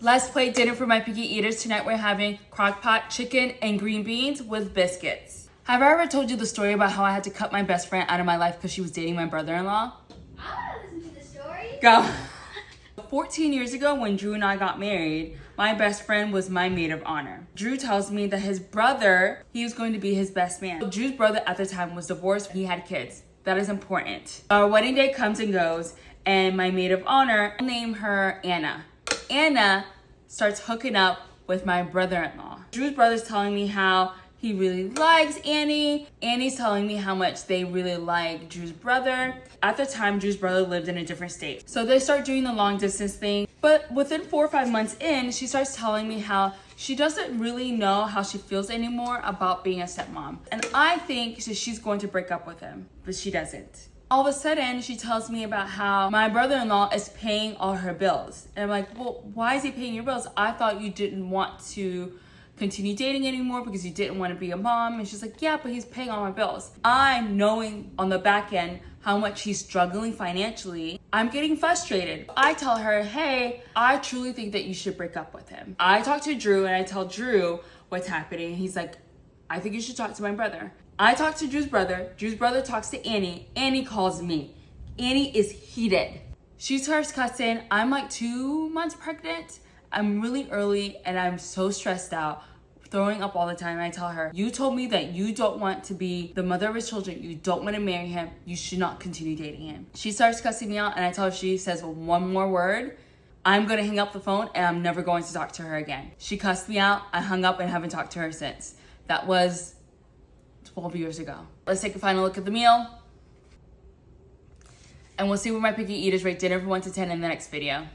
Let's play dinner for my picky eaters. Tonight we're having crock pot chicken and green beans with biscuits. Have I ever told you the story about how I had to cut my best friend out of my life because she was dating my brother-in-law? I want to listen to the story. Go. 14 years ago when Drew and I got married, my best friend was my maid of honor. Drew tells me that his brother, he was going to be his best man. Drew's brother at the time was divorced. He had kids. That is important. Our wedding day comes and goes, and my maid of honor, I'll name her Anna. Anna starts hooking up with my brother-in-law. Drew's brother's telling me how he really likes Annie. Annie's telling me how much they really like Drew's brother. At the time, Drew's brother lived in a different state. So they start doing the long distance thing. But within 4 or 5 months in, she starts telling me how she doesn't really know how she feels anymore about being a stepmom. And I think she's going to break up with him, but she doesn't. All of a sudden, she tells me about how my brother-in-law is paying all her bills. And I'm like, well, why is he paying your bills? I thought you didn't want to continue dating anymore because you didn't want to be a mom. And she's like, yeah, but he's paying all my bills. I'm knowing on the back end how much he's struggling financially. I'm getting frustrated. I tell her, hey, I truly think that you should break up with him. I talk to Drew and I tell Drew what's happening. He's like, I think you should talk to my brother. I talk to Drew's brother. Drew's brother talks to Annie. Annie calls me. Annie is heated. She starts cussing. I'm like 2 months pregnant. I'm really early and I'm so stressed out, throwing up all the time. And I tell her, you told me that you don't want to be the mother of his children. You don't want to marry him. You should not continue dating him. She starts cussing me out and I tell her if she says one more word, I'm going to hang up the phone and I'm never going to talk to her again. She cussed me out. I hung up and haven't talked to her since. That was 12 years ago. Let's take a final look at the meal. And we'll see where my picky eaters rate dinner from 1 to 10 in the next video.